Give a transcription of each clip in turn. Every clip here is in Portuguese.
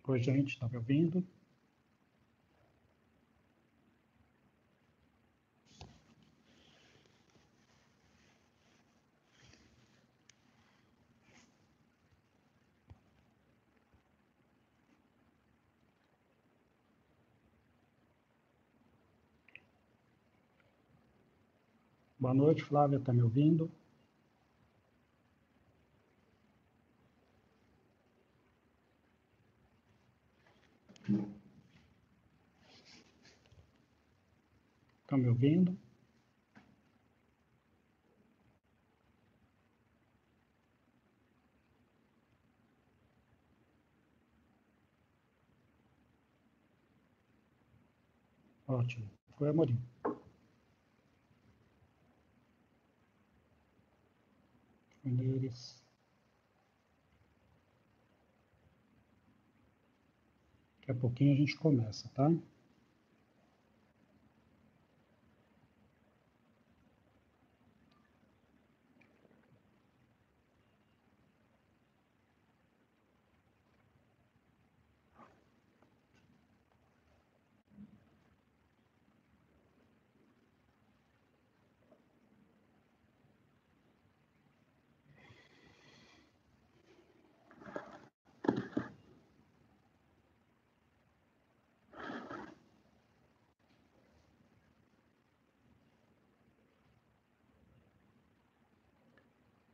Oi, gente, está me ouvindo? Boa noite, Flávia, está me ouvindo? Está me ouvindo? Ótimo. Foi, Amorim. Foi neles. Daqui a pouquinho a gente começa, tá?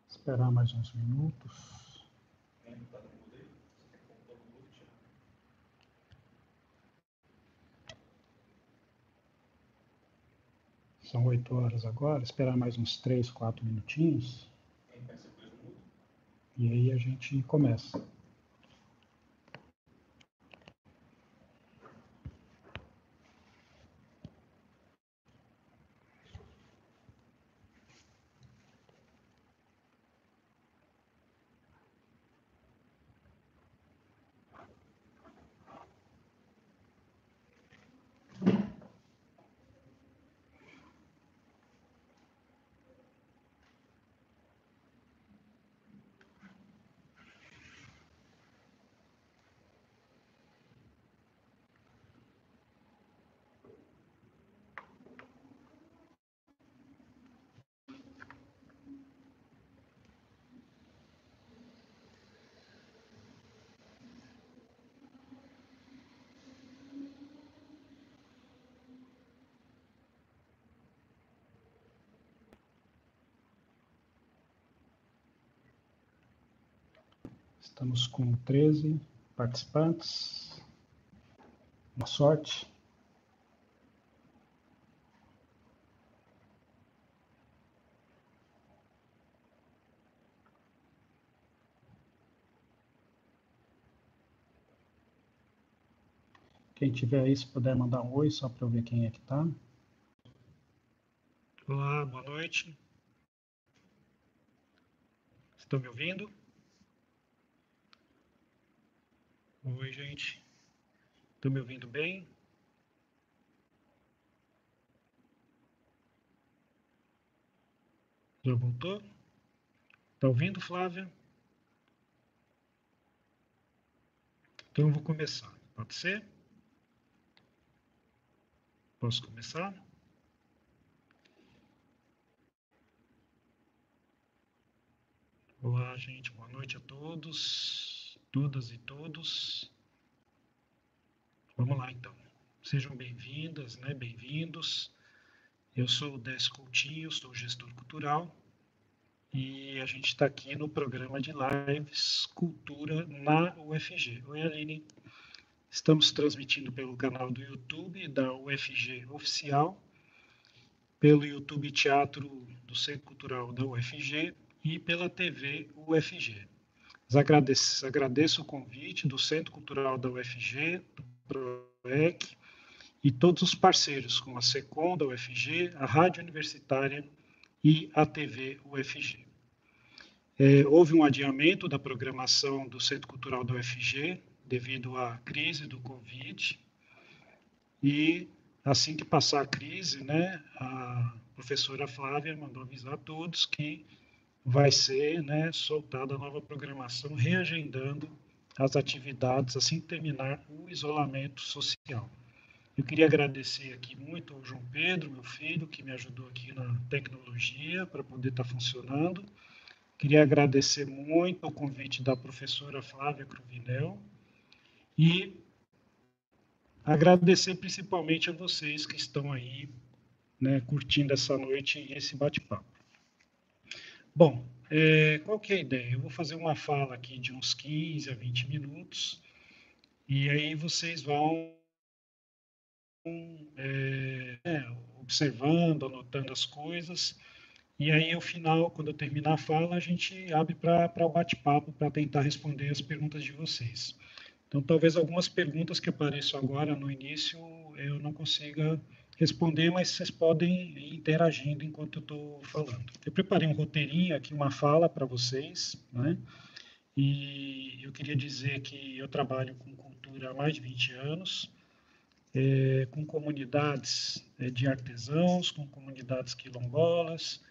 Esperar mais uns minutos. São 8 horas agora, esperar mais uns 3, 4 minutinhos. E aí a gente começa. Estamos com 13 participantes. Boa sorte. Quem tiver aí, se puder mandar um oi, só para eu ver quem é que está. Olá, boa noite. Estão me ouvindo? Oi, gente. Estão me ouvindo bem? Já voltou? Está ouvindo, Flávia? Então eu vou começar. Pode ser? Posso começar? Olá, gente. Boa noite a todos, todas e todos. Vamos lá, então. Sejam bem-vindas, né? Bem-vindos. Eu sou o Décio Coutinho, sou gestor cultural e a gente está aqui no programa de lives Cultura na UFG. Oi, Aline. Estamos transmitindo pelo canal do YouTube da UFG Oficial, pelo YouTube Teatro do Centro Cultural da UFG e pela TV UFG. Agradeço o convite do Centro Cultural da UFG, do PROEC e todos os parceiros, como a SECOM da UFG, a Rádio Universitária e a TV UFG. Houve um adiamento da programação do Centro Cultural da UFG devido à crise do Covid e assim que passar a crise, né, a professora Flávia mandou avisar a todos que vai ser, né, soltada a nova programação, reagendando as atividades assim que terminar o isolamento social. Eu queria agradecer aqui muito ao João Pedro, meu filho, que me ajudou aqui na tecnologia para poder estar funcionando. Queria agradecer muito o convite da professora Flávia Cruvinel e agradecer principalmente a vocês que estão aí, né, curtindo essa noite e esse bate-papo. Bom, qual que é a ideia? Eu vou fazer uma fala aqui de uns 15 a 20 minutos e aí vocês vão observando, anotando as coisas. E aí, ao final, quando eu terminar a fala, a gente abre para o bate-papo, para tentar responder as perguntas de vocês. Então, talvez algumas perguntas que apareçam agora no início eu não consiga responder, mas vocês podem ir interagindo enquanto eu estou falando. Eu preparei um roteirinho aqui, uma fala para vocês, né? E eu queria dizer que eu trabalho com cultura há mais de 20 anos, com comunidades de artesãos, com comunidades quilombolas,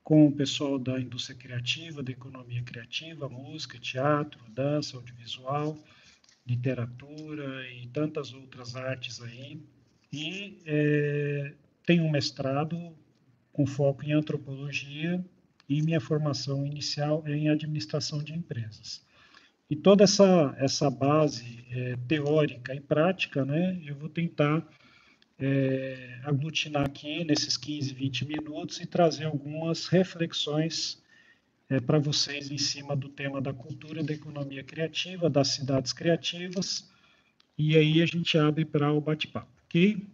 com o pessoal da indústria criativa, da economia criativa, música, teatro, dança, audiovisual, literatura e tantas outras artes aí. E tenho um mestrado com foco em antropologia e minha formação inicial é em administração de empresas. E toda essa base teórica e prática, né, eu vou tentar aglutinar aqui nesses 15, 20 minutos e trazer algumas reflexões para vocês em cima do tema da cultura, da economia criativa, das cidades criativas, e aí a gente abre para o bate-papo, ok?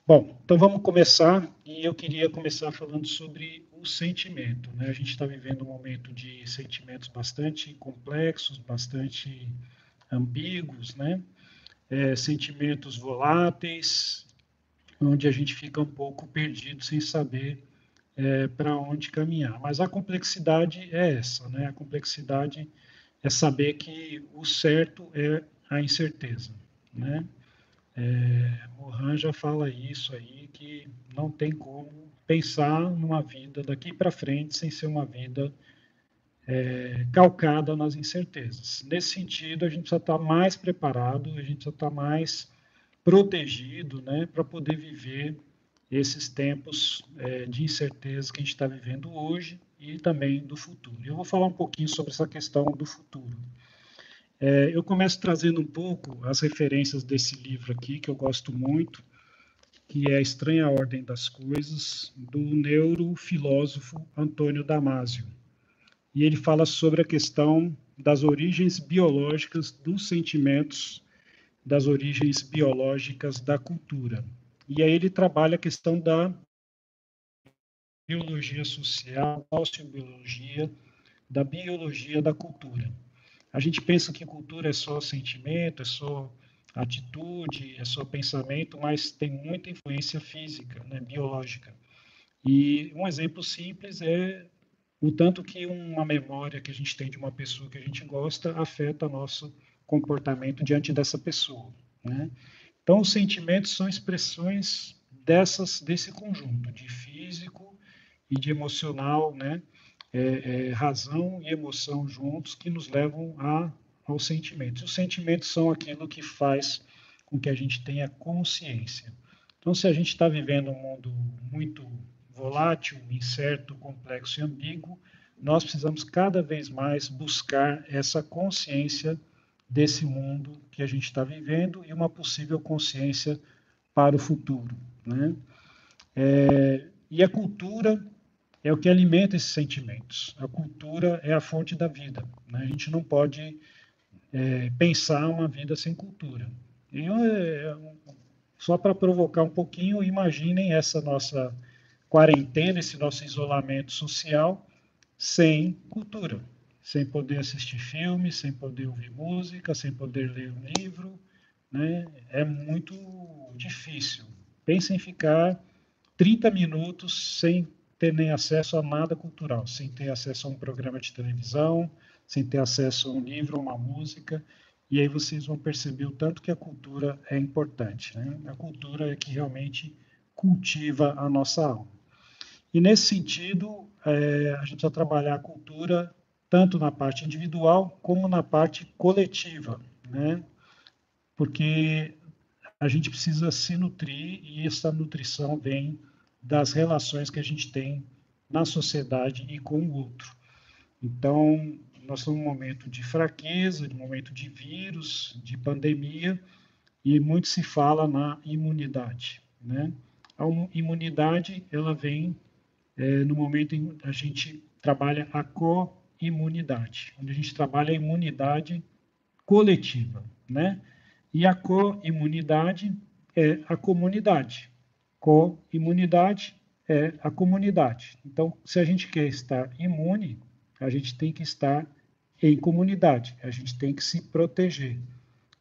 Bom, então vamos começar, e eu queria começar falando sobre o sentimento, né? A gente está vivendo um momento de sentimentos bastante complexos, bastante ambíguos, né? Sentimentos voláteis, onde a gente fica um pouco perdido sem saber para onde caminhar. Mas a complexidade é essa, né? A complexidade é saber que o certo é a incerteza, né? Morin já fala isso aí, que não tem como pensar numa vida daqui para frente sem ser uma vida calcada nas incertezas. Nesse sentido, a gente precisa estar mais preparado, a gente precisa estar mais protegido, né, para poder viver esses tempos de incerteza que a gente está vivendo hoje e também do futuro. Eu vou falar um pouquinho sobre essa questão do futuro. Eu começo trazendo um pouco as referências desse livro aqui, que eu gosto muito, que é A Estranha Ordem das Coisas, do neurofilósofo Antônio Damasio. E ele fala sobre a questão das origens biológicas dos sentimentos, das origens biológicas da cultura. E aí ele trabalha a questão da biologia social, sociobiologia, da biologia da cultura. A gente pensa que cultura é só sentimento, é só atitude, é só pensamento, mas tem muita influência física, né, biológica. E um exemplo simples é o tanto que uma memória que a gente tem de uma pessoa que a gente gosta afeta nosso comportamento diante dessa pessoa, né? Então, os sentimentos são expressões desse conjunto de físico e de emocional, né? Razão e emoção juntos que nos levam aos sentimentos. Os sentimentos são aquilo que faz com que a gente tenha consciência. Então, se a gente está vivendo um mundo muito volátil, incerto, complexo e ambíguo, nós precisamos cada vez mais buscar essa consciência desse mundo que a gente está vivendo e uma possível consciência para o futuro, né? E a cultura é o que alimenta esses sentimentos. A cultura é a fonte da vida, né? A gente não pode pensar uma vida sem cultura. E só para provocar um pouquinho, imaginem essa nossa quarentena, esse nosso isolamento social sem cultura, sem poder assistir filmes, sem poder ouvir música, sem poder ler um livro, né? É muito difícil. Pensem em ficar 30 minutos sem ter nem acesso a nada cultural, sem ter acesso a um programa de televisão, sem ter acesso a um livro, a uma música, e aí vocês vão perceber o tanto que a cultura é importante, né? A cultura é que realmente cultiva a nossa alma. E nesse sentido, a gente vai trabalhar a cultura tanto na parte individual como na parte coletiva, né? Porque a gente precisa se nutrir e essa nutrição vem das relações que a gente tem na sociedade e com o outro. Então, nós estamos num momento de fraqueza, de momento de vírus, de pandemia, e muito se fala na imunidade, né? A imunidade, ela vem no momento em que a gente trabalha a co-imunidade, onde a gente trabalha a imunidade coletiva, né? E a co-imunidade é a comunidade. Co-imunidade é a comunidade. Então, se a gente quer estar imune, a gente tem que estar em comunidade, a gente tem que se proteger.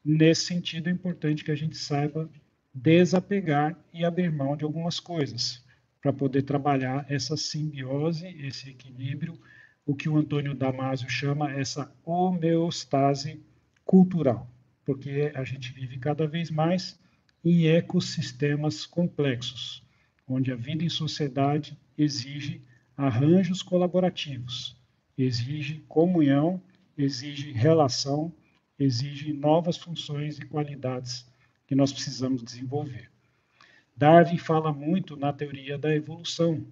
Nesse sentido, é importante que a gente saiba desapegar e abrir mão de algumas coisas, para poder trabalhar essa simbiose, esse equilíbrio, o que o Antônio Damasio chama essa homeostase cultural, porque a gente vive cada vez mais em ecossistemas complexos, onde a vida em sociedade exige arranjos colaborativos, exige comunhão, exige relação, exige novas funções e qualidades que nós precisamos desenvolver. Darwin fala muito na teoria da evolução,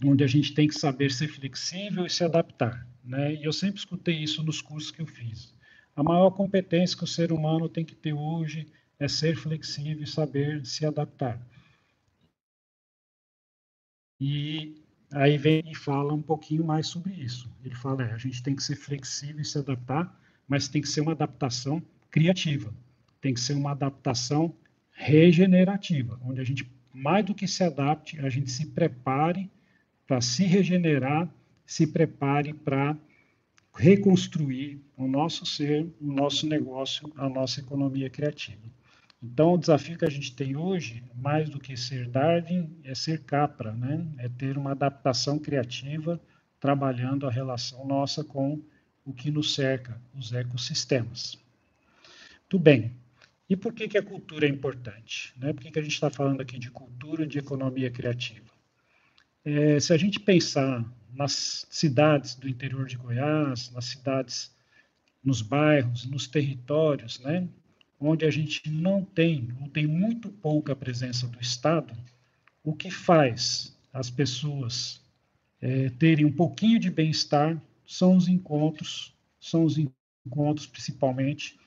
onde a gente tem que saber ser flexível e se adaptar, né? E eu sempre escutei isso nos cursos que eu fiz. A maior competência que o ser humano tem que ter hoje é ser flexível e saber se adaptar. E aí vem e fala um pouquinho mais sobre isso. Ele fala, a gente tem que ser flexível e se adaptar, mas tem que ser uma adaptação criativa. Tem que ser uma adaptação regenerativa, onde a gente, mais do que se adapte, a gente se prepare para se regenerar, se prepare para reconstruir o nosso ser, o nosso negócio, a nossa economia criativa. Então, o desafio que a gente tem hoje, mais do que ser Darwin, é ser Capra, né? É ter uma adaptação criativa, trabalhando a relação nossa com o que nos cerca, os ecossistemas. Tudo bem. E por que a cultura é importante? Né? Por que a gente está falando aqui de cultura e de economia criativa? Se a gente pensar nas cidades do interior de Goiás, nas cidades, nos bairros, nos territórios, né? Onde a gente não tem, ou tem muito pouca presença do Estado, o que faz as pessoas terem um pouquinho de bem-estar são os encontros principalmente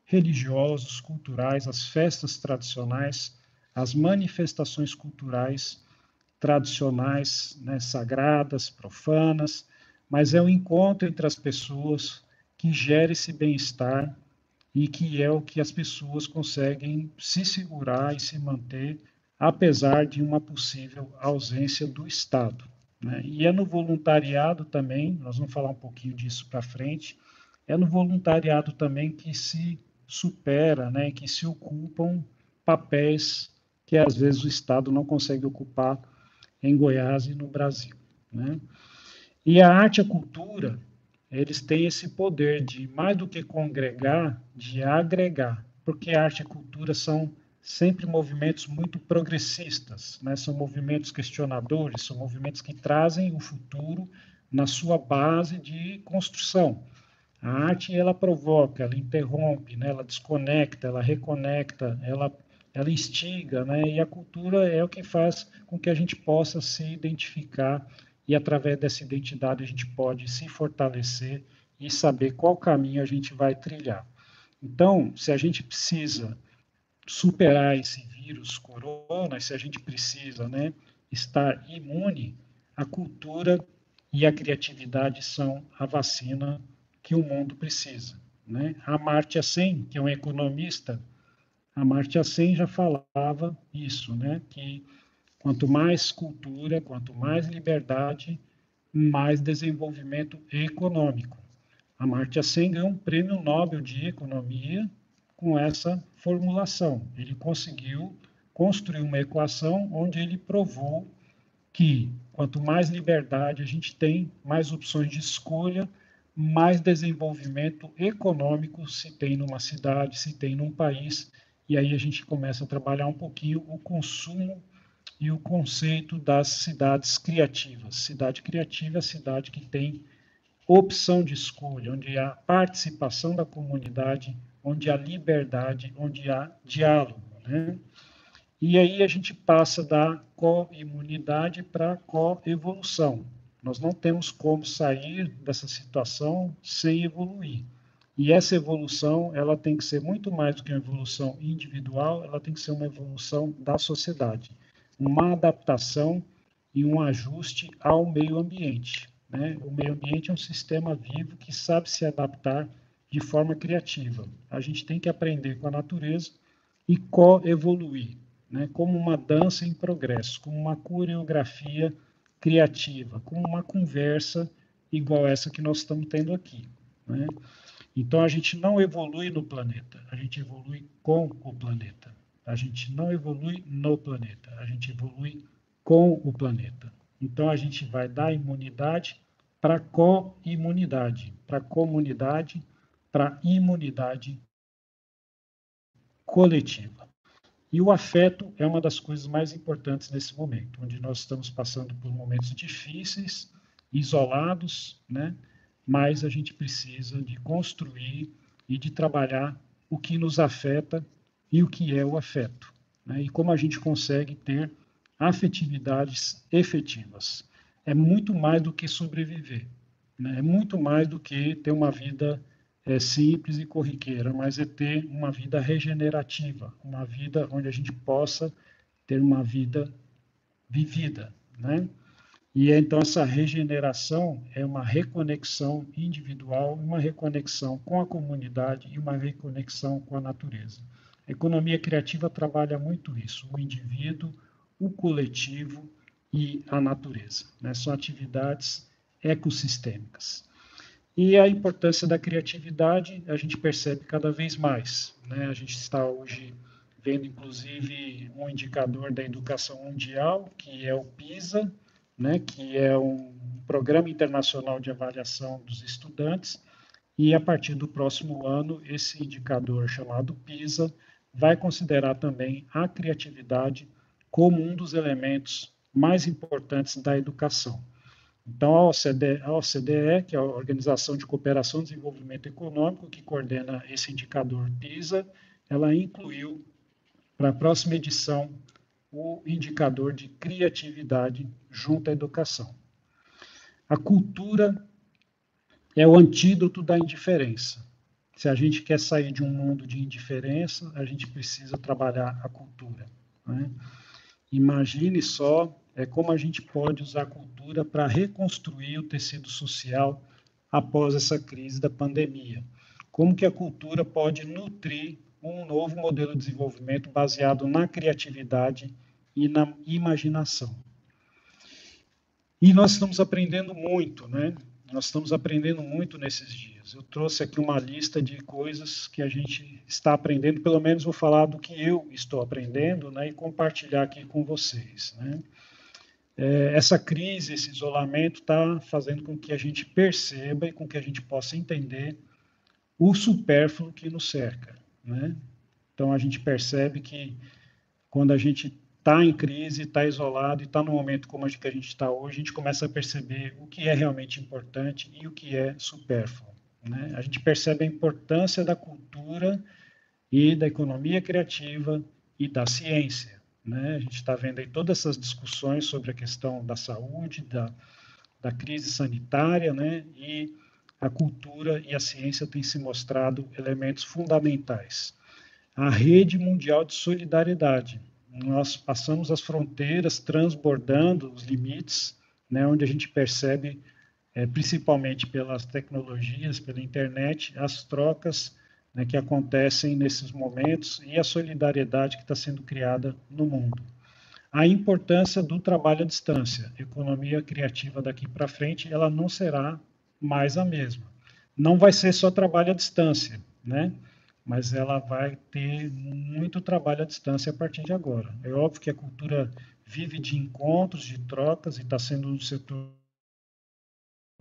religiosos, culturais, as festas tradicionais, as manifestações culturais tradicionais, né, sagradas, profanas, mas é o encontro entre as pessoas que gera esse bem-estar e que é o que as pessoas conseguem se segurar e se manter, apesar de uma possível ausência do Estado. Né? E é no voluntariado também, nós vamos falar um pouquinho disso para frente, é no voluntariado também que se supera, né, que se ocupam papéis que às vezes o Estado não consegue ocupar em Goiás e no Brasil. Né? E a arte e a cultura, eles têm esse poder de, mais do que congregar, de agregar, porque a arte e a cultura são sempre movimentos muito progressistas, né? São movimentos questionadores, são movimentos que trazem o futuro na sua base de construção. A arte, ela provoca, ela interrompe, né? Ela desconecta, ela reconecta, ela instiga, né? E a cultura é o que faz com que a gente possa se identificar e, através dessa identidade, a gente pode se fortalecer e saber qual caminho a gente vai trilhar. Então, se a gente precisa superar esse vírus corona, se a gente precisa, né, estar imune, a cultura e a criatividade são a vacina que o mundo precisa. Né? A Amartya Sen, que é um economista, a Amartya Sen já falava isso, né? Que quanto mais cultura, quanto mais liberdade, mais desenvolvimento econômico. A Amartya Sen ganhou um prêmio Nobel de Economia com essa formulação. Ele conseguiu construir uma equação onde ele provou que quanto mais liberdade a gente tem, mais opções de escolha, mais desenvolvimento econômico se tem numa cidade, se tem num país, e aí a gente começa a trabalhar um pouquinho o consumo e o conceito das cidades criativas. Cidade criativa é a cidade que tem opção de escolha, onde há participação da comunidade, onde há liberdade, onde há diálogo, né? E aí a gente passa da co-imunidade para a co-evolução. Nós não temos como sair dessa situação sem evoluir. E essa evolução, ela tem que ser muito mais do que uma evolução individual, ela tem que ser uma evolução da sociedade, uma adaptação e um ajuste ao meio ambiente, né? O meio ambiente é um sistema vivo que sabe se adaptar de forma criativa. A gente tem que aprender com a natureza e co-evoluir, né? Como uma dança em progresso, como uma coreografia criativa, como uma conversa igual essa que nós estamos tendo aqui, né? Então a gente não evolui no planeta, a gente evolui com o planeta. A gente não evolui no planeta, a gente evolui com o planeta. Então a gente vai da imunidade para co-imunidade, para comunidade, para imunidade coletiva. E o afeto é uma das coisas mais importantes nesse momento, onde nós estamos passando por momentos difíceis, isolados, né? Mas a gente precisa de construir e de trabalhar o que nos afeta e o que é o afeto, né? E como a gente consegue ter afetividades efetivas. É muito mais do que sobreviver, né? É muito mais do que ter uma vida simples e corriqueira, mas é ter uma vida regenerativa, uma vida onde a gente possa ter uma vida vivida, né? E então essa regeneração é uma reconexão individual, uma reconexão com a comunidade e uma reconexão com a natureza. A economia criativa trabalha muito isso, o indivíduo, o coletivo e a natureza, né? São atividades ecossistêmicas. E a importância da criatividade a gente percebe cada vez mais, né? A gente está hoje vendo, inclusive, um indicador da educação mundial, que é o PISA, né? Que é um programa internacional de avaliação dos estudantes, e a partir do próximo ano, esse indicador chamado PISA vai considerar também a criatividade como um dos elementos mais importantes da educação. Então, a OCDE, que é a Organização de Cooperação e Desenvolvimento Econômico, que coordena esse indicador PISA, ela incluiu para a próxima edição o indicador de criatividade junto à educação. A cultura é o antídoto da indiferença. Se a gente quer sair de um mundo de indiferença, a gente precisa trabalhar a cultura, né? Imagine só como a gente pode usar a cultura para reconstruir o tecido social após essa crise da pandemia. Como que a cultura pode nutrir um novo modelo de desenvolvimento baseado na criatividade e na imaginação. E nós estamos aprendendo muito, né? Nós estamos aprendendo muito nesses dias. Eu trouxe aqui uma lista de coisas que a gente está aprendendo, pelo menos vou falar do que eu estou aprendendo, né, e compartilhar aqui com vocês, né? Essa crise, esse isolamento está fazendo com que a gente perceba e com que a gente possa entender o supérfluo que nos cerca, né? Então a gente percebe que quando a gente está em crise, está isolado e está no momento como a gente está hoje, a gente começa a perceber o que é realmente importante e o que é supérfluo, né? A gente percebe a importância da cultura e da economia criativa e da ciência, né? A gente está vendo aí todas essas discussões sobre a questão da saúde, da crise sanitária, né? E a cultura e a ciência têm se mostrado elementos fundamentais. A rede mundial de solidariedade. Nós passamos as fronteiras, transbordando os limites, né, onde a gente percebe, principalmente pelas tecnologias, pela internet, as trocas, né, que acontecem nesses momentos e a solidariedade que está sendo criada no mundo. A importância do trabalho à distância. A economia criativa daqui para frente, ela não será mais a mesma. Não vai ser só trabalho à distância, né? Mas ela vai ter muito trabalho à distância a partir de agora. É óbvio que a cultura vive de encontros, de trocas, e está sendo um setor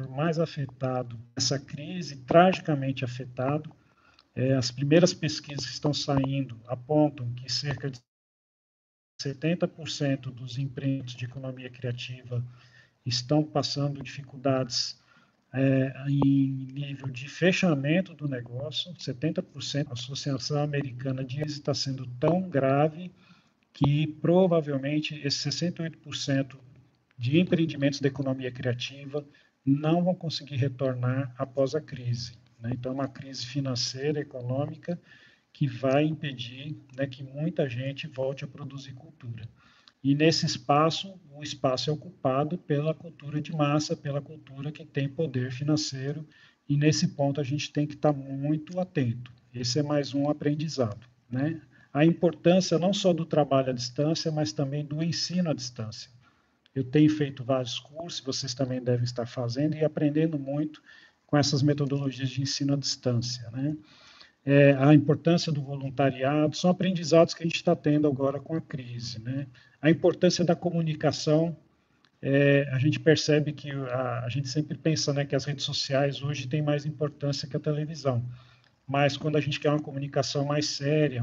mais afetado nessa crise, tragicamente afetado. As primeiras pesquisas que estão saindo apontam que cerca de 70% dos empreendimentos de economia criativa estão passando dificuldades em nível de fechamento do negócio, 70%. A Associação Americana de Crise está sendo tão grave que provavelmente esses 68% de empreendimentos da economia criativa não vão conseguir retornar após a crise, né? Então, uma crise financeira, econômica, que vai impedir, né, que muita gente volte a produzir cultura. E nesse espaço, o espaço é ocupado pela cultura de massa, pela cultura que tem poder financeiro, e nesse ponto a gente tem que estar muito atento. Esse é mais um aprendizado, né? A importância não só do trabalho à distância, mas também do ensino à distância. Eu tenho feito vários cursos, vocês também devem estar fazendo e aprendendo muito com essas metodologias de ensino à distância, né? A importância do voluntariado, são aprendizados que a gente está tendo agora com a crise, né? A importância da comunicação, a gente percebe que a gente sempre pensa, né, que as redes sociais hoje têm mais importância que a televisão, mas quando a gente quer uma comunicação mais séria,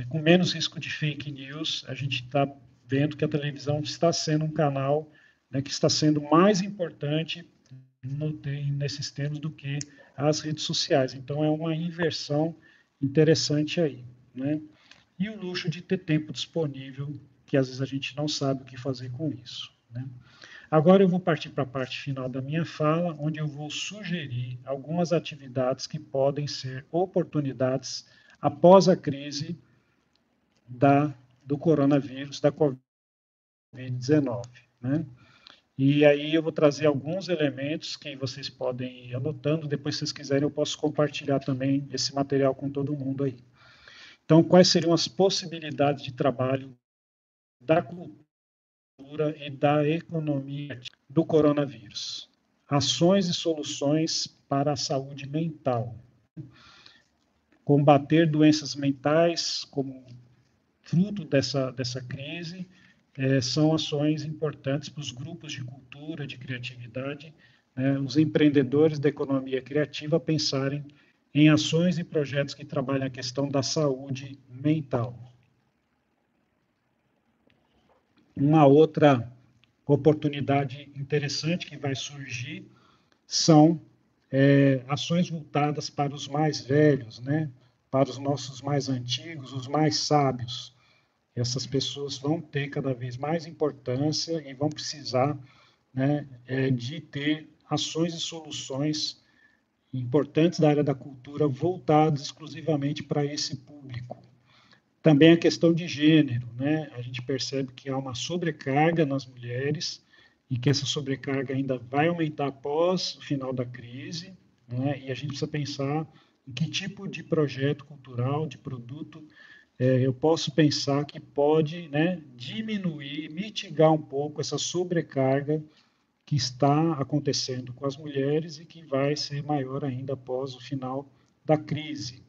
com menos risco de fake news, a gente está vendo que a televisão está sendo um canal, né, que está sendo mais importante nesses termos do que as redes sociais. Então, é uma inversão interessante aí, né? E o luxo de ter tempo disponível, que às vezes a gente não sabe o que fazer com isso, né? Agora eu vou partir para a parte final da minha fala, onde eu vou sugerir algumas atividades que podem ser oportunidades após a crise do coronavírus, da Covid-19, né? E aí eu vou trazer alguns elementos que vocês podem ir anotando, depois se vocês quiserem eu posso compartilhar também esse material com todo mundo aí. Então, quais seriam as possibilidades de trabalho da cultura e da economia do coronavírus? Ações e soluções para a saúde mental. Combater doenças mentais como fruto dessa crise, são ações importantes para os grupos de cultura, de criatividade, né, os empreendedores da economia criativa pensarem em ações e projetos que trabalham a questão da saúde mental. Uma outra oportunidade interessante que vai surgir são ações voltadas para os mais velhos, né, para os nossos mais antigos, os mais sábios. Essas pessoas vão ter cada vez mais importância e vão precisar, né, de ter ações e soluções importantes da área da cultura voltadas exclusivamente para esse público. Também a questão de gênero, né? A gente percebe que há uma sobrecarga nas mulheres e que essa sobrecarga ainda vai aumentar após o final da crise, né? E a gente precisa pensar em que tipo de projeto cultural, de produto eu posso pensar que pode, né, diminuir, mitigar um pouco essa sobrecarga que está acontecendo com as mulheres e que vai ser maior ainda após o final da crise.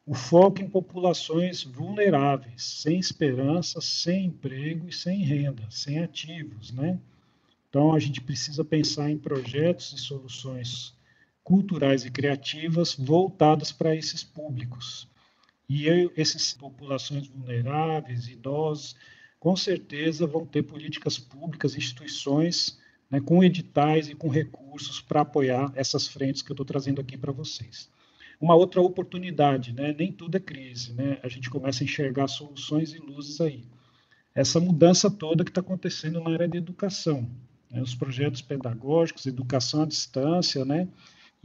O foco em populações vulneráveis, sem esperança, sem emprego e sem renda, sem ativos, né? Então, a gente precisa pensar em projetos e soluções culturais e criativas voltadas para esses públicos. E essas populações vulneráveis, idosos, com certeza vão ter políticas públicas, instituições, né, com editais e com recursos para apoiar essas frentes que eu estou trazendo aqui para vocês. Uma outra oportunidade, né, nem tudo é crise, né, a gente começa a enxergar soluções e luzes aí. Essa mudança toda que está acontecendo na área de educação, né, os projetos pedagógicos, educação à distância, né,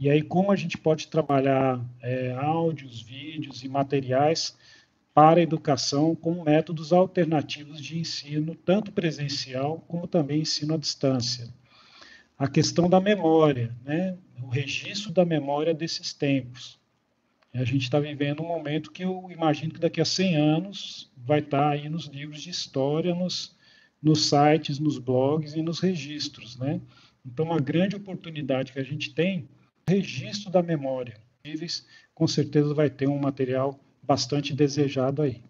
e aí, como a gente pode trabalhar áudios, vídeos e materiais para a educação como métodos alternativos de ensino, tanto presencial como também ensino à distância. A questão da memória, né? O registro da memória desses tempos. A gente está vivendo um momento que eu imagino que daqui a 100 anos vai estar aí nos livros de história, nos sites, nos blogs e nos registros, né? Então, uma grande oportunidade que a gente tem registro da memória. Eles, com certeza, vai ter um material bastante desejado aí.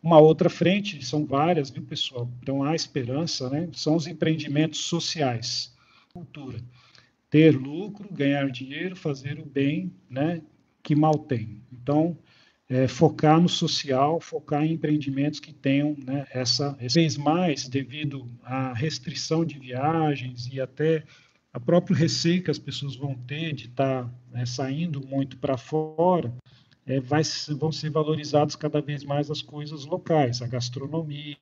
Uma outra frente, são várias, viu, pessoal? Então, há esperança, né? São os empreendimentos sociais. Cultura. Ter lucro, ganhar dinheiro, fazer o bem, né? Que mal tem. Então, focar no social, focar em empreendimentos que tenham, né, vez mais, devido à restrição de viagens e até a próprio receio que as pessoas vão ter de estar saindo muito para fora, vão ser valorizadas cada vez mais as coisas locais, a gastronomia,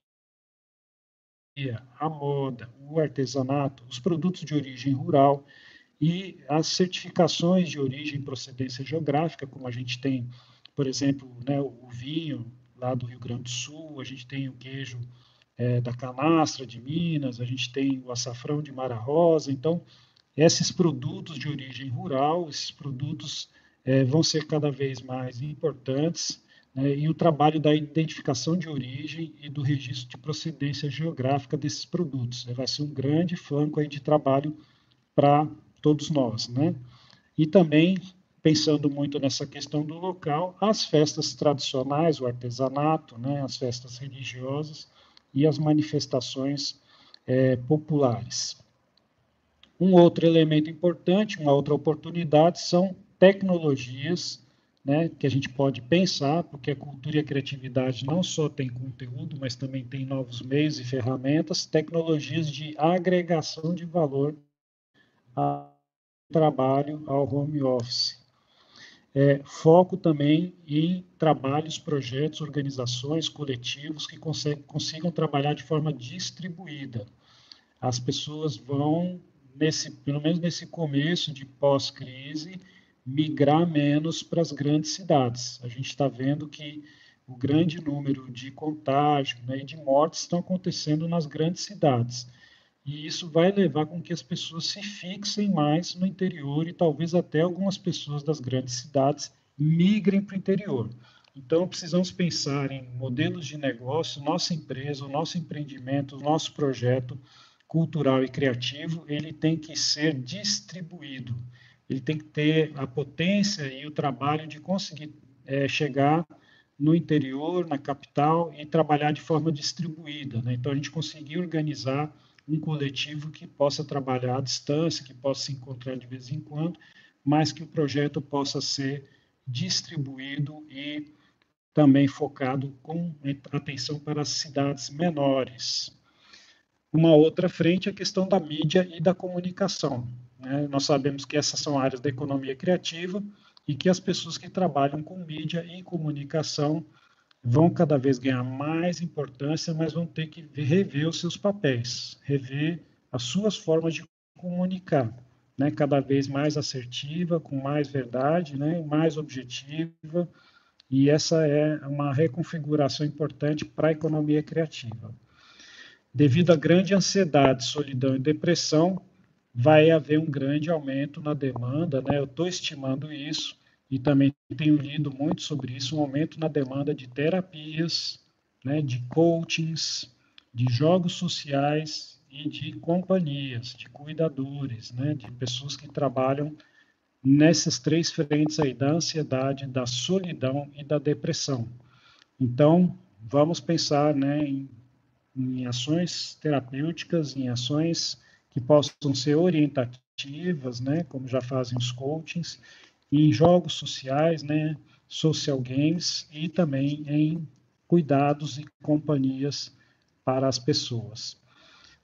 a moda, o artesanato, os produtos de origem rural e as certificações de origem e procedência geográfica, como a gente tem, por exemplo, né, o vinho lá do Rio Grande do Sul, a gente tem o queijo da canastra de Minas, a gente tem o açafrão de Mara Rosa. Então, esses produtos de origem rural, esses produtos vão ser cada vez mais importantes, né, e o trabalho da identificação de origem e do registro de procedência geográfica desses produtos. Vai ser um grande flanco aí de trabalho para todos nós, né? E também, pensando muito nessa questão do local, as festas tradicionais, o artesanato, né, as festas religiosas e as manifestações populares. Um outro elemento importante, uma outra oportunidade, são tecnologias, né, que a gente pode pensar, porque a cultura e a criatividade não só tem conteúdo, mas também tem novos meios e ferramentas, tecnologias de agregação de valor ao trabalho, ao home office. Foco também em trabalhos, projetos, organizações, coletivos que consigam trabalhar de forma distribuída. As pessoas vão, pelo menos nesse começo de pós-crise, migrar menos para as grandes cidades. A gente está vendo que o grande número de contágio, né, e de mortes estão acontecendo nas grandes cidades. E isso vai levar com que as pessoas se fixem mais no interior e talvez até algumas pessoas das grandes cidades migrem para o interior. Então, precisamos pensar em modelos de negócio, nossa empresa, o nosso empreendimento, o nosso projeto cultural e criativo, ele tem que ser distribuído. Ele tem que ter a potência e o trabalho de conseguir chegar no interior, na capital, e trabalhar de forma distribuída, né? Então, a gente conseguir organizar um coletivo que possa trabalhar à distância, que possa se encontrar de vez em quando, mas que o projeto possa ser distribuído e também focado com atenção para as cidades menores. Uma outra frente é a questão da mídia e da comunicação, né? Nós sabemos que essas são áreas da economia criativa e que as pessoas que trabalham com mídia e comunicação vão cada vez ganhar mais importância, mas vão ter que rever os seus papéis, rever as suas formas de comunicar, né? Cada vez mais assertiva, com mais verdade, né? Mais objetiva, e essa é uma reconfiguração importante para a economia criativa. Devido à grande ansiedade, solidão e depressão, vai haver um grande aumento na demanda, né? Eu estou estimando isso, e também tenho lido muito sobre isso, um aumento na demanda de terapias, né, de coachings, de jogos sociais e de companhias, de cuidadores, né, de pessoas que trabalham nessas três frentes aí, da ansiedade, da solidão e da depressão. Então, vamos pensar, né, em ações terapêuticas, em ações que possam ser orientativas, né, como já fazem os coachings, em jogos sociais, né, social games e também em cuidados e companhias para as pessoas.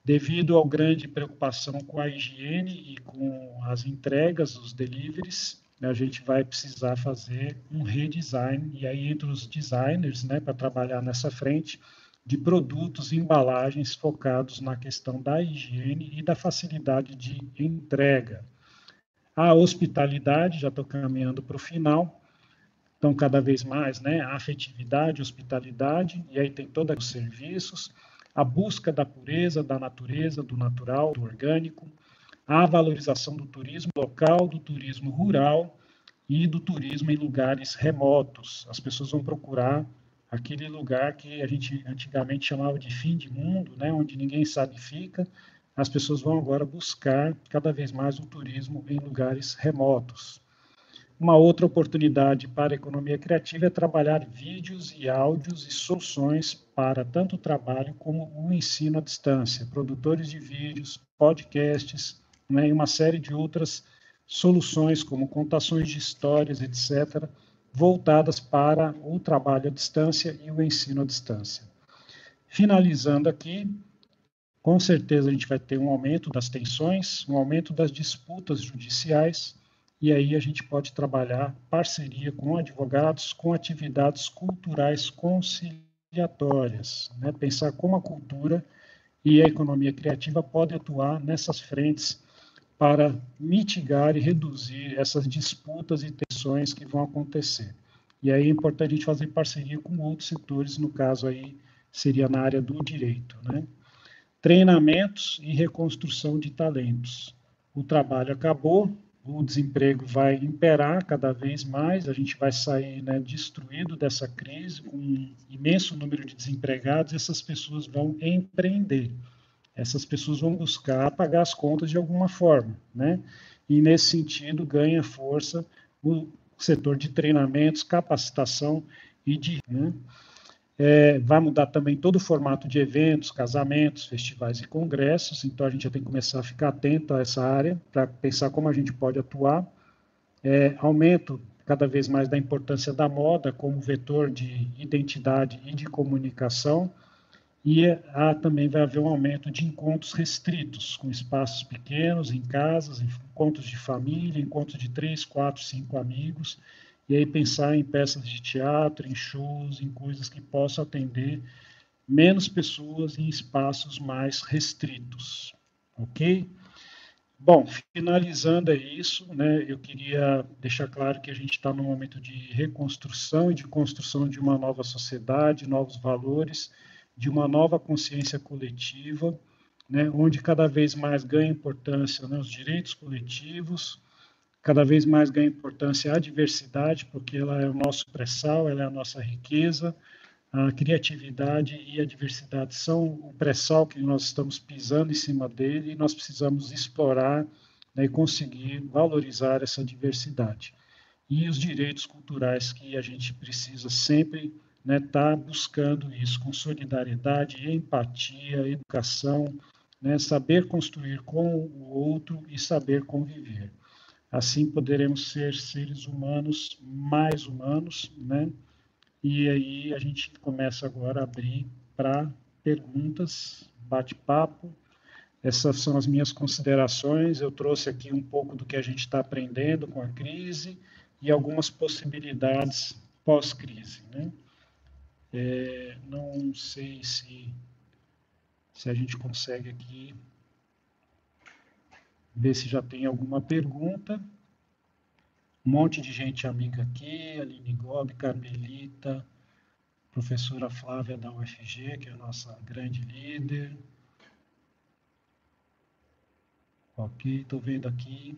Devido à grande preocupação com a higiene e com as entregas, os deliveries, a gente vai precisar fazer um redesign, e aí entre os designers, né, para trabalhar nessa frente, de produtos e embalagens focados na questão da higiene e da facilidade de entrega. A hospitalidade, já estou caminhando para o final, então cada vez mais, né, a afetividade, hospitalidade, e aí tem todos os serviços, a busca da pureza, da natureza, do natural, do orgânico, a valorização do turismo local, do turismo rural e do turismo em lugares remotos. As pessoas vão procurar aquele lugar que a gente antigamente chamava de fim de mundo, né, onde ninguém sabe fica. As pessoas vão agora buscar cada vez mais o turismo em lugares remotos. Uma outra oportunidade para a economia criativa é trabalhar vídeos e áudios e soluções para tanto o trabalho como o ensino à distância, produtores de vídeos, podcasts, né, e uma série de outras soluções, como contações de histórias, etc., voltadas para o trabalho à distância e o ensino à distância. Finalizando aqui, Com certeza a gente vai ter um aumento das tensões, um aumento das disputas judiciais, e aí a gente pode trabalhar parceria com advogados, com atividades culturais conciliatórias, né? Pensar como a cultura e a economia criativa podem atuar nessas frentes para mitigar e reduzir essas disputas e tensões que vão acontecer. E aí é importante a gente fazer parceria com outros setores, no caso aí seria na área do direito, né? Treinamentos e reconstrução de talentos. O trabalho acabou, o desemprego vai imperar cada vez mais, a gente vai sair, né, destruído dessa crise, com um imenso número de desempregados, e essas pessoas vão empreender. Essas pessoas vão buscar pagar as contas de alguma forma, né? E nesse sentido ganha força o setor de treinamentos, capacitação e de, né? Vai mudar também todo o formato de eventos, casamentos, festivais e congressos, então a gente já tem que começar a ficar atento a essa área para pensar como a gente pode atuar. Aumento cada vez mais da importância da moda como vetor de identidade e de comunicação, e também vai haver um aumento de encontros restritos, com espaços pequenos, em casas, encontros de família, encontros de 3, 4, 5 amigos, e aí pensar em peças de teatro, em shows, em coisas que possam atender menos pessoas em espaços mais restritos, ok? Bom, finalizando é isso, né? Eu queria deixar claro que a gente está num momento de reconstrução e de construção de uma nova sociedade, novos valores, de uma nova consciência coletiva, né? Onde cada vez mais ganha importância, né, os direitos coletivos, cada vez mais ganha importância a diversidade, porque ela é o nosso pré-sal, ela é a nossa riqueza. A criatividade e a diversidade são o pré-sal que nós estamos pisando em cima dele, e nós precisamos explorar, né, e conseguir valorizar essa diversidade. E os direitos culturais que a gente precisa sempre, né, estar buscando isso com solidariedade, empatia, educação, né, saber construir com o outro e saber conviver. Assim poderemos ser seres humanos mais humanos, né? E aí a gente começa agora a abrir para perguntas, bate-papo. Essas são as minhas considerações. Eu trouxe aqui um pouco do que a gente está aprendendo com a crise e algumas possibilidades pós-crise, né? Não sei se a gente consegue aqui ver se já tem alguma pergunta. Um monte de gente amiga aqui, Aline Gobi, Carmelita, professora Flávia da UFG, que é a nossa grande líder. Ok, estou vendo aqui.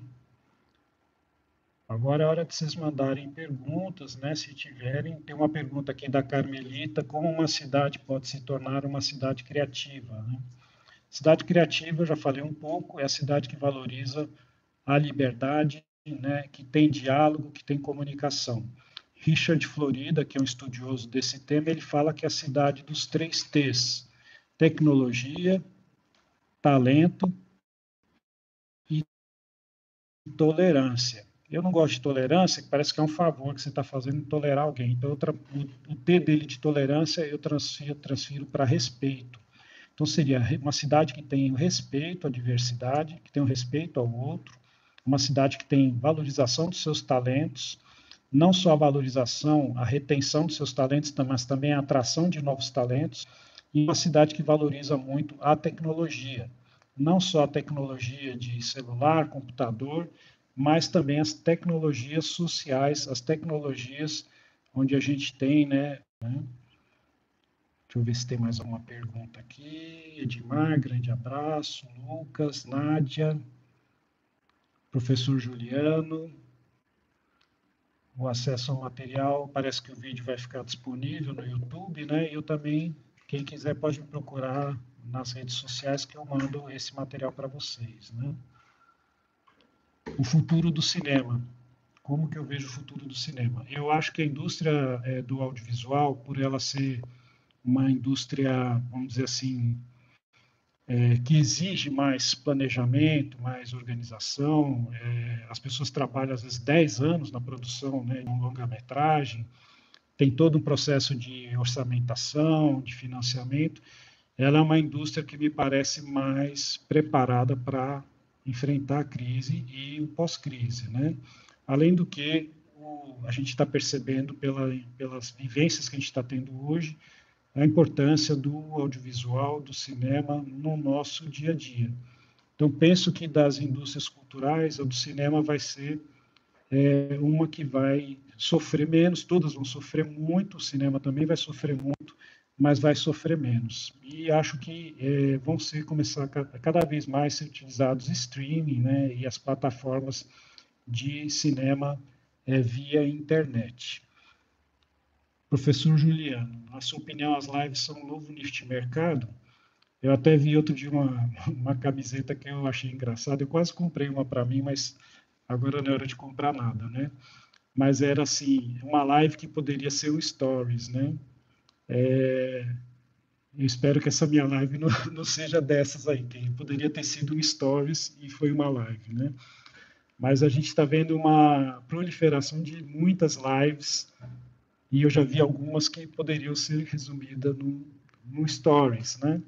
Agora é hora de vocês mandarem perguntas, né? Se tiverem. Tem uma pergunta aqui da Carmelita: como uma cidade pode se tornar uma cidade criativa, né? Cidade criativa, eu já falei um pouco, é a cidade que valoriza a liberdade, né? Que tem diálogo, que tem comunicação. Richard Florida, que é um estudioso desse tema, ele fala que é a cidade dos 3 T's: tecnologia, talento e tolerância. Eu não gosto de tolerância, que parece que é um favor que você está fazendo em tolerar alguém. Então, o T dele de tolerância eu transfiro para respeito. Então, seria uma cidade que tem o respeito à diversidade, que tem o respeito ao outro, uma cidade que tem valorização dos seus talentos, não só a valorização, a retenção dos seus talentos, mas também a atração de novos talentos, e uma cidade que valoriza muito a tecnologia, não só a tecnologia de celular, computador, mas também as tecnologias sociais, as tecnologias onde a gente tem, né? Deixa eu ver se tem mais alguma pergunta aqui. Edmar, grande abraço. Lucas, Nádia, professor Juliano. O acesso ao material, parece que o vídeo vai ficar disponível no YouTube, né? E eu também, quem quiser pode me procurar nas redes sociais que eu mando esse material para vocês, né? O futuro do cinema. Como que eu vejo o futuro do cinema? Eu acho que a indústria do audiovisual, por ela ser uma indústria, vamos dizer assim, que exige mais planejamento, mais organização. As pessoas trabalham, às vezes, 10 anos na produção, né, de um longa-metragem, tem todo um processo de orçamentação, de financiamento. ela é uma indústria que me parece mais preparada para enfrentar a crise e o pós-crise, né? Além do que a gente está percebendo pelas vivências que a gente está tendo hoje, a importância do audiovisual, do cinema no nosso dia a dia. Então, penso que das indústrias culturais, a do cinema vai ser uma que vai sofrer menos, todas vão sofrer muito, o cinema também vai sofrer muito, mas vai sofrer menos. E acho que vão começar a cada vez mais ser utilizados streaming, né, e as plataformas de cinema via internet. Professor Juliano, na sua opinião, as lives são um novo nicho de mercado? Eu até vi outro dia uma camiseta que eu achei engraçada. Eu quase comprei uma para mim, mas agora não é hora de comprar nada, né? Mas era assim, uma live que poderia ser um stories, né? Eu espero que essa minha live não seja dessas aí, que poderia ter sido um stories e foi uma live, né? Mas a gente está vendo uma proliferação de muitas lives e eu já vi algumas que poderiam ser resumidas no stories, né?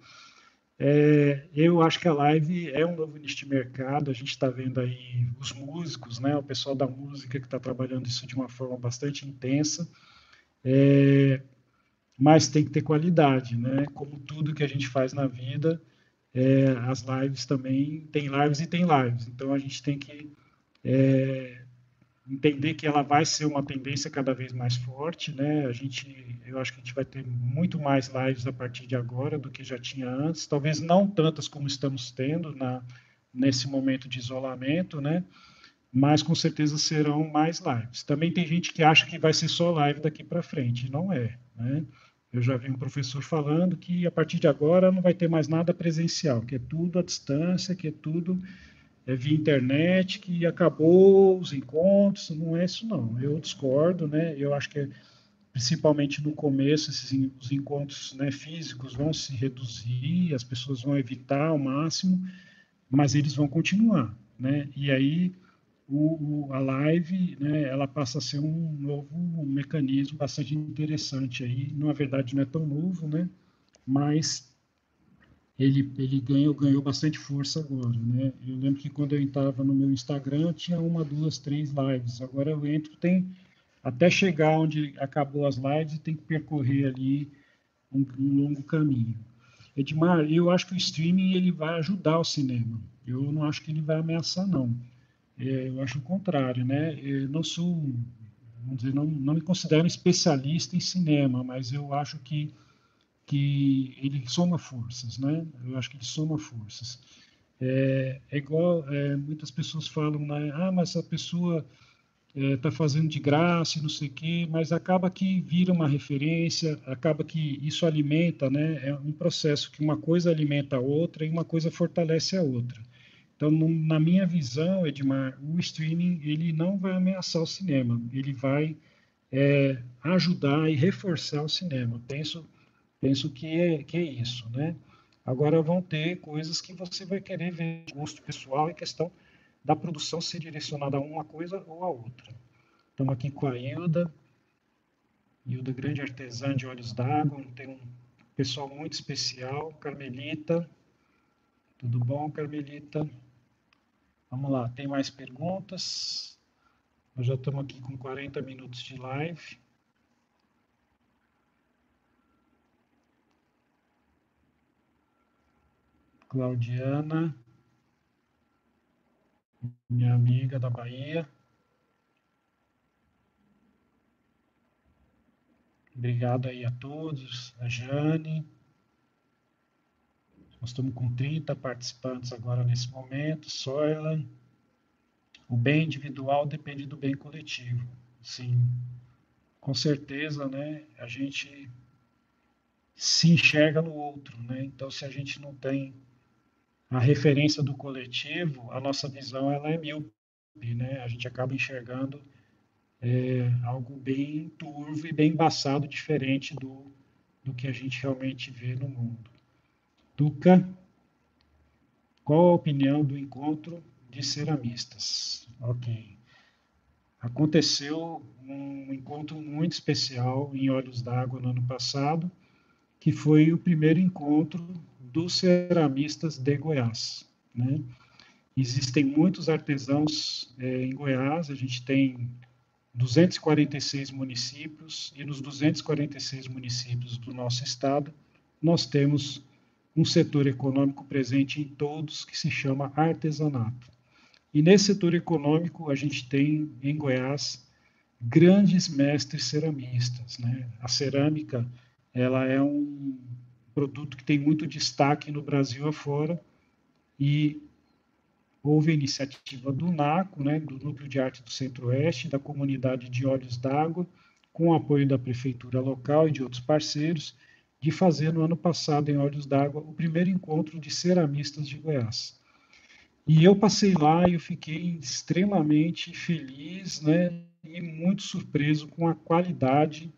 Eu acho que a live é um novo nicho de mercado. A gente está vendo aí os músicos, né? O pessoal da música que está trabalhando isso de uma forma bastante intensa. Mas tem que ter qualidade, né? Como tudo que a gente faz na vida, as lives também tem lives e tem lives. Então a gente tem que entender que ela vai ser uma tendência cada vez mais forte, né? Eu acho que a gente vai ter muito mais lives a partir de agora do que já tinha antes. Talvez não tantas como estamos tendo nesse momento de isolamento, né? Mas com certeza serão mais lives. Também tem gente que acha que vai ser só live daqui para frente, e não é, né? Eu já vi um professor falando que a partir de agora não vai ter mais nada presencial, que é tudo à distância, que é tudo via internet, que acabou os encontros. Não é isso, não. Eu discordo, né? Eu acho que principalmente no começo, os encontros, né, físicos vão se reduzir, as pessoas vão evitar ao máximo, mas eles vão continuar, né? E aí a live, né, ela passa a ser um novo mecanismo bastante interessante aí. Na verdade, não é tão novo, né? Mas ele ganhou bastante força agora, né? Eu lembro que quando eu entrava no meu Instagram, tinha uma, duas, três lives. Agora eu entro, tem até chegar onde acabou as lives, tem que percorrer ali um longo caminho. Edmar, eu acho que o streaming ele vai ajudar o cinema. Eu não acho que ele vai ameaçar, não. Eu acho o contrário, né? Eu não sou, vamos dizer, não me considero especialista em cinema, mas eu acho que ele soma forças, né? Eu acho que ele soma forças. É igual, muitas pessoas falam, né? Ah, mas a pessoa está fazendo de graça e não sei o quê, mas acaba que vira uma referência, acaba que isso alimenta, né? É um processo que uma coisa alimenta a outra e uma coisa fortalece a outra. Então, na minha visão, Edmar, o streaming ele não vai ameaçar o cinema, ele vai ajudar e reforçar o cinema. Penso que é isso, né? Agora vão ter coisas que você vai querer ver de gosto pessoal e questão da produção ser direcionada a uma coisa ou a outra. Estamos aqui com a Hilda, grande artesã de olhos d'água, tem um pessoal muito especial, Carmelita. Tudo bom, Carmelita? Vamos lá, tem mais perguntas? Nós já estamos aqui com 40 minutos de live. Claudiana, minha amiga da Bahia. Obrigado aí a todos. A Jane. Nós estamos com 30 participantes agora nesse momento. Soylan. O bem individual depende do bem coletivo. Sim, com certeza, né? A gente se enxerga no outro, né? Então, se a gente não tem a referência do coletivo, a nossa visão ela é míope, né? A gente acaba enxergando algo bem turvo e bem embaçado, diferente do que a gente realmente vê no mundo. Tuca, qual a opinião do encontro de ceramistas? Ok. Aconteceu um encontro muito especial em Olhos d'Água no ano passado. que foi o primeiro encontro dos ceramistas de Goiás, né? Existem muitos artesãos em Goiás, a gente tem 246 municípios, e nos 246 municípios do nosso estado, nós temos um setor econômico presente em todos, que se chama artesanato. E nesse setor econômico, a gente tem, em Goiás, grandes mestres ceramistas, né? A cerâmica, ela é um produto que tem muito destaque no Brasil afora, e houve a iniciativa do NACO, né, do Núcleo de Arte do Centro-Oeste, da comunidade de Olhos d'Água, com o apoio da prefeitura local e de outros parceiros, de fazer no ano passado, em Olhos d'Água, o primeiro encontro de ceramistas de Goiás. E eu passei lá e eu fiquei extremamente feliz, né, e muito surpreso com a qualidade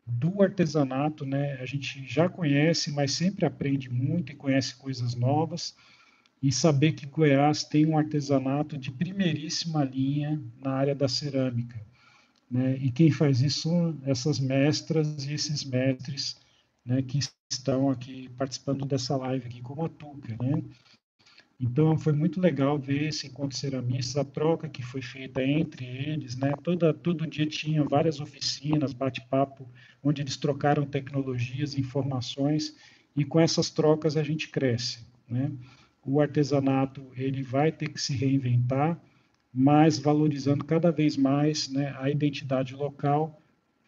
do artesanato, né? A gente já conhece, mas sempre aprende muito e conhece coisas novas. E saber que Goiás tem um artesanato de primeiríssima linha na área da cerâmica, né? E quem faz isso são essas mestras e esses mestres, né, que estão aqui participando dessa live aqui, como a Tuca, né? Então, foi muito legal ver esse encontro ceramista, a troca que foi feita entre eles, né? Todo dia tinha várias oficinas, bate-papo, onde eles trocaram tecnologias, informações, e com essas trocas a gente cresce, né? O artesanato, ele vai ter que se reinventar, mas valorizando cada vez mais, né, a identidade local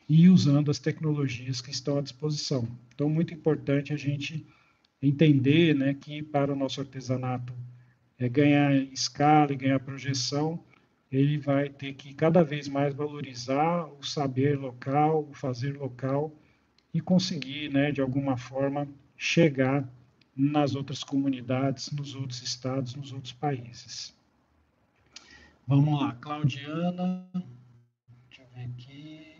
e usando as tecnologias que estão à disposição. Então, muito importante a gente entender, né, que para o nosso artesanato ganhar escala e ganhar projeção, ele vai ter que cada vez mais valorizar o saber local, o fazer local e conseguir, né, de alguma forma, chegar nas outras comunidades, nos outros estados, nos outros países. Vamos lá, Claudiana, deixa eu ver aqui.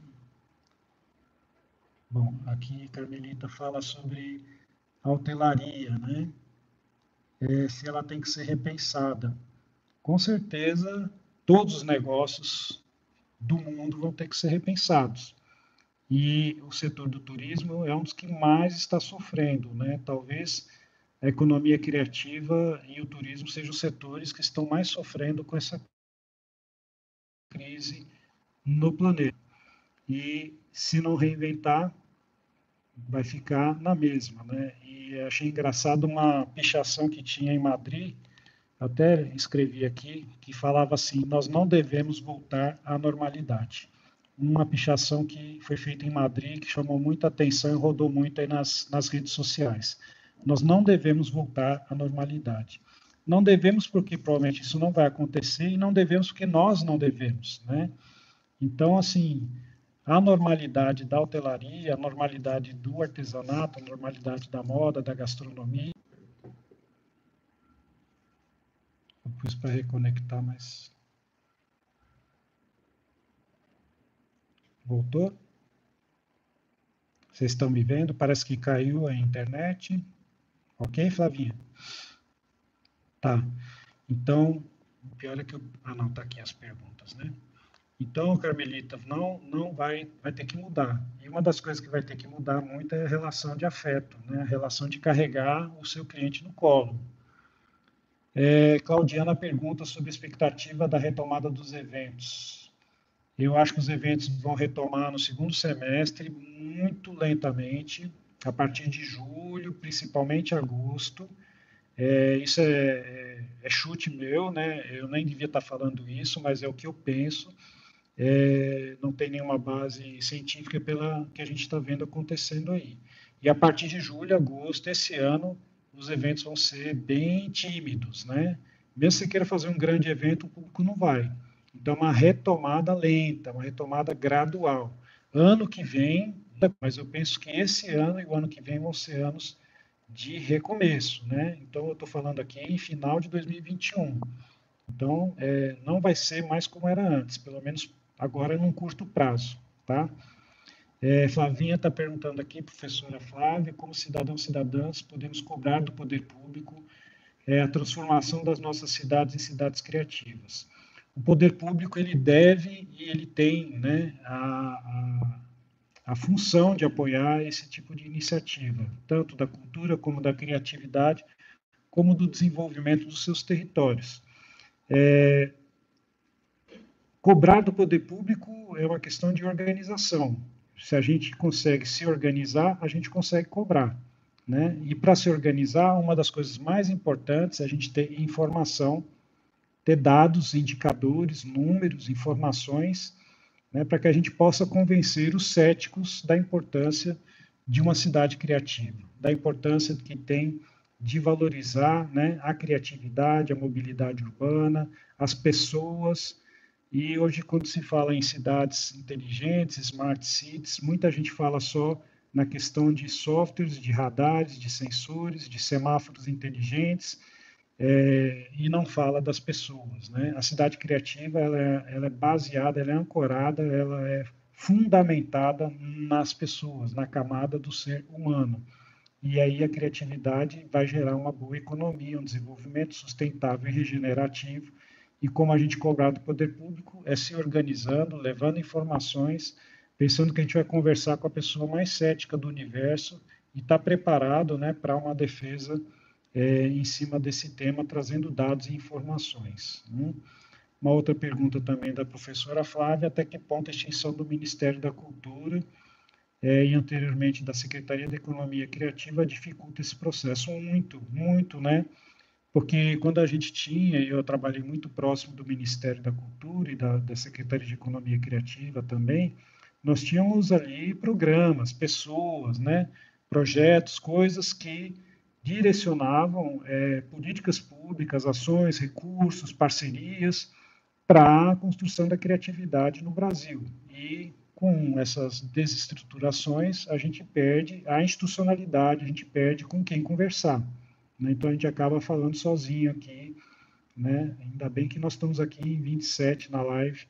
Bom, aqui Carmelita fala sobre a hotelaria, né? Se ela tem que ser repensada. Com certeza, todos os negócios do mundo vão ter que ser repensados. E o setor do turismo é um dos que mais está sofrendo, né? Talvez a economia criativa e o turismo sejam os setores que estão mais sofrendo com essa crise no planeta. E se não reinventar, vai ficar na mesma, né? E achei engraçado uma pichação que tinha em Madrid, até escrevi aqui, que falava assim: nós não devemos voltar à normalidade. Uma pichação que foi feita em Madrid, que chamou muita atenção e rodou muito aí nas redes sociais. Nós não devemos voltar à normalidade. Não devemos porque provavelmente isso não vai acontecer, e não devemos porque nós não devemos, né? Então, assim, a normalidade da hotelaria, a normalidade do artesanato, a normalidade da moda, da gastronomia. Eu pus para reconectar, mas voltou? Vocês estão me vendo? Parece que caiu a internet. Ok, Flavinha? Tá. Então, o pior é que eu... Ah, não, tá aqui as perguntas, né? Então, Carmelita, não vai ter que mudar. E uma das coisas que vai ter que mudar muito é a relação de afeto, né? A relação de carregar o seu cliente no colo. Claudiana pergunta sobre a expectativa da retomada dos eventos. Eu acho que os eventos vão retomar no segundo semestre, muito lentamente, a partir de julho, principalmente agosto. Isso é chute meu, né? Eu nem devia estar falando isso, mas é o que eu penso. Não tem nenhuma base científica pela que a gente está vendo acontecendo aí. E a partir de julho, agosto, esse ano, os eventos vão ser bem tímidos, né? Mesmo se você queira fazer um grande evento, o público não vai. Então, uma retomada lenta, uma retomada gradual. Ano que vem, mas eu penso que esse ano e o ano que vem vão ser anos de recomeço, né? Então, eu estou falando aqui em final de 2021. Então, não vai ser mais como era antes, pelo menos agora num curto prazo, tá? Flavinha está perguntando aqui, professora Flávia, como cidadãos e cidadãs podemos cobrar do poder público a transformação das nossas cidades em cidades criativas. O poder público, ele deve e ele tem, né, a função de apoiar esse tipo de iniciativa, tanto da cultura como da criatividade, como do desenvolvimento dos seus territórios. Cobrar do poder público é uma questão de organização. Se a gente consegue se organizar, a gente consegue cobrar, né? E para se organizar, uma das coisas mais importantes é a gente ter informação, ter dados, indicadores, números, informações, né, para que a gente possa convencer os céticos da importância de uma cidade criativa, da importância que tem de valorizar, né, a criatividade, a mobilidade urbana, as pessoas. E hoje, quando se fala em cidades inteligentes, smart cities, muita gente fala só na questão de softwares, de radares, de sensores, de semáforos inteligentes, e não fala das pessoas, né? A cidade criativa, ela é baseada, ela é ancorada, ela é fundamentada nas pessoas, na camada do ser humano. E aí a criatividade vai gerar uma boa economia, um desenvolvimento sustentável e regenerativo. E como a gente cobrar do poder público, é se organizando, levando informações, pensando que a gente vai conversar com a pessoa mais cética do universo e está preparado, né, para uma defesa em cima desse tema, trazendo dados e informações. Né? Uma outra pergunta também da professora Flávia, até que ponto a extinção do Ministério da Cultura e anteriormente da Secretaria da Economia Criativa dificulta esse processo? Muito, muito, né? Porque quando a gente tinha, eu trabalhei muito próximo do Ministério da Cultura e da Secretaria de Economia Criativa também, nós tínhamos ali programas, pessoas, né? Projetos, coisas que direcionavam políticas públicas, ações, recursos, parcerias para a construção da criatividade no Brasil. E com essas desestruturações, a gente perde a institucionalidade, a gente perde com quem conversar. Né? Então a gente acaba falando sozinho aqui. Né? Ainda bem que nós estamos aqui em 27 na live,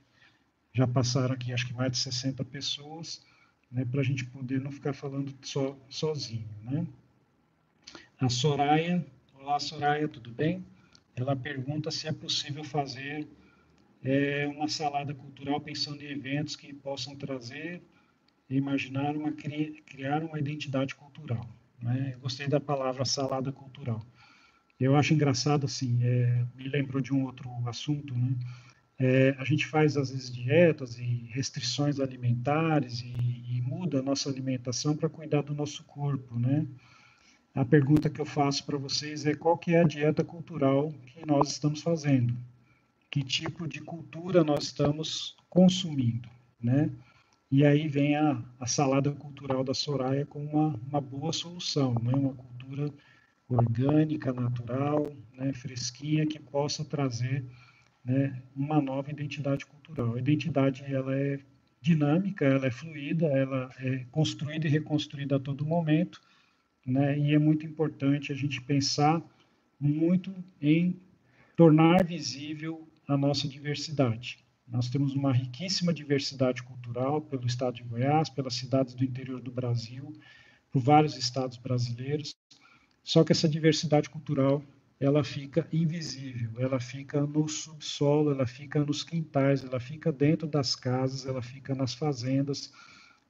já passaram aqui acho que mais de 60 pessoas, né? Para a gente poder não ficar falando sozinho. Né? A Soraya, olá Soraya, tudo bem? Ela pergunta se é possível fazer uma salada cultural pensando em eventos que possam trazer e imaginar criar uma identidade cultural. Né? Eu gostei da palavra salada cultural. Eu acho engraçado, assim, me lembrou de um outro assunto, né? A gente faz, às vezes, dietas e restrições alimentares e muda a nossa alimentação para cuidar do nosso corpo, né? A pergunta que eu faço para vocês é qual que é a dieta cultural que nós estamos fazendo? Que tipo de cultura nós estamos consumindo, né? E aí vem a salada cultural da Soraya com uma boa solução, né? Uma cultura orgânica, natural, né? Fresquinha, que possa trazer, né, uma nova identidade cultural. A identidade ela é dinâmica, ela é fluida, ela é construída e reconstruída a todo momento, né? E é muito importante a gente pensar muito em tornar visível a nossa diversidade. Nós temos uma riquíssima diversidade cultural pelo estado de Goiás, pelas cidades do interior do Brasil, por vários estados brasileiros. Só que essa diversidade cultural, ela fica invisível, ela fica no subsolo, ela fica nos quintais, ela fica dentro das casas, ela fica nas fazendas,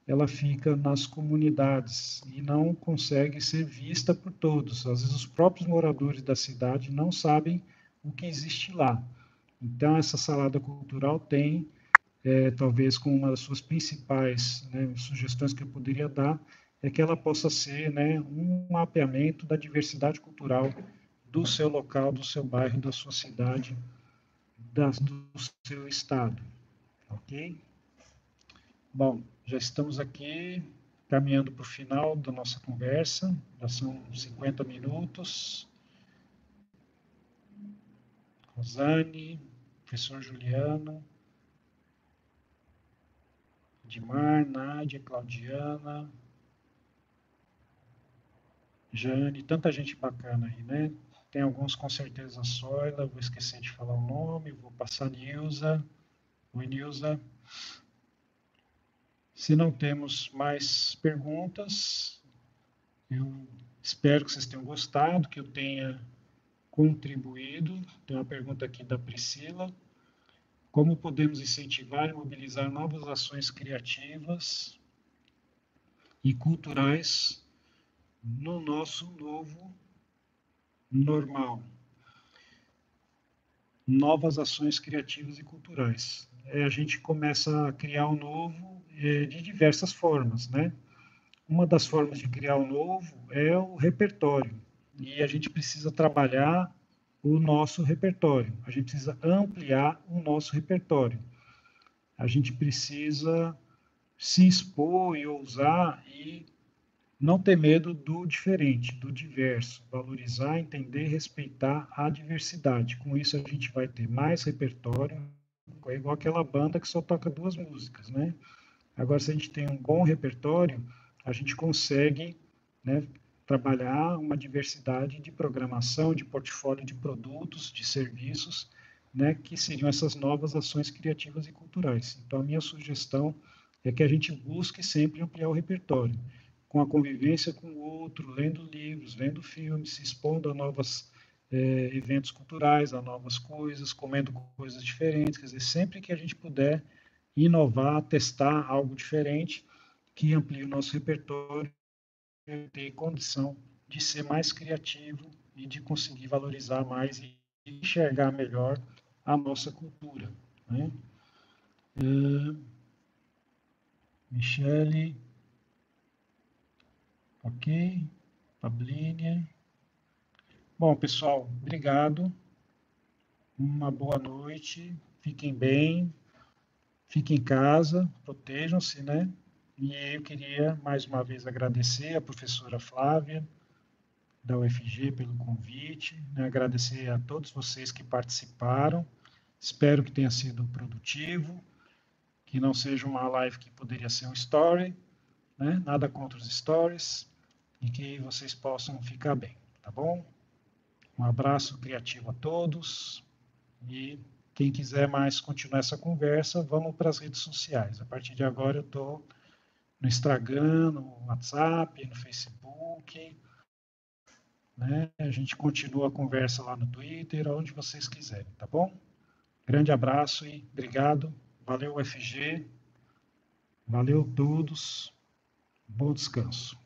ela fica nas comunidades e não consegue ser vista por todos. Às vezes os próprios moradores da cidade não sabem o que existe lá. Então essa salada cultural tem, talvez como uma das suas principais, né, sugestões que eu poderia dar, é que ela possa ser, né, um mapeamento da diversidade cultural do seu local, do seu bairro, da sua cidade, do seu estado, ok? Bom, já estamos aqui caminhando para o final da nossa conversa, já são 50 minutos. Rosane, professor Juliano, Dimar, Nádia, Claudiana, Jane, tanta gente bacana aí, né? Tem alguns com certeza Soila, vou esquecer de falar o nome, vou passar Nilza. Oi, Nilza. Se não temos mais perguntas, eu espero que vocês tenham gostado, que eu tenha contribuído. Tem uma pergunta aqui da Priscila. Como podemos incentivar e mobilizar novas ações criativas e culturais no nosso novo normal. Novas ações criativas e culturais. A gente começa a criar o novo de diversas formas, né? Uma das formas de criar o novo é o repertório. E a gente precisa trabalhar o nosso repertório. A gente precisa ampliar o nosso repertório. A gente precisa se expor e ousar e não ter medo do diferente, do diverso, valorizar, entender, respeitar a diversidade. Com isso a gente vai ter mais repertório, é igual aquela banda que só toca duas músicas, né? Agora, se a gente tem um bom repertório, a gente consegue, né, trabalhar uma diversidade de programação, de portfólio de produtos, de serviços, né, que seriam essas novas ações criativas e culturais. Então, a minha sugestão é que a gente busque sempre ampliar o repertório, com a convivência com o outro, lendo livros, vendo filmes, se expondo a novos eventos culturais, a novas coisas, comendo coisas diferentes. Quer dizer, sempre que a gente puder inovar, testar algo diferente, que amplie o nosso repertório e ter condição de ser mais criativo e de conseguir valorizar mais e enxergar melhor a nossa cultura. Né? Michele, ok. Pablínia. Bom, pessoal, obrigado. Uma boa noite. Fiquem bem. Fiquem em casa. Protejam-se, né? E eu queria mais uma vez agradecer a professora Flávia, da UFG, pelo convite, né? Agradecer a todos vocês que participaram. Espero que tenha sido produtivo, que não seja uma live que poderia ser um story, né? Nada contra os stories, e que vocês possam ficar bem, tá bom? Um abraço criativo a todos e quem quiser mais continuar essa conversa, vamos para as redes sociais. A partir de agora eu estou no Instagram, no WhatsApp, no Facebook, né? A gente continua a conversa lá no Twitter, onde vocês quiserem, tá bom? Grande abraço e obrigado. Valeu, UFG. Valeu todos. Bom descanso.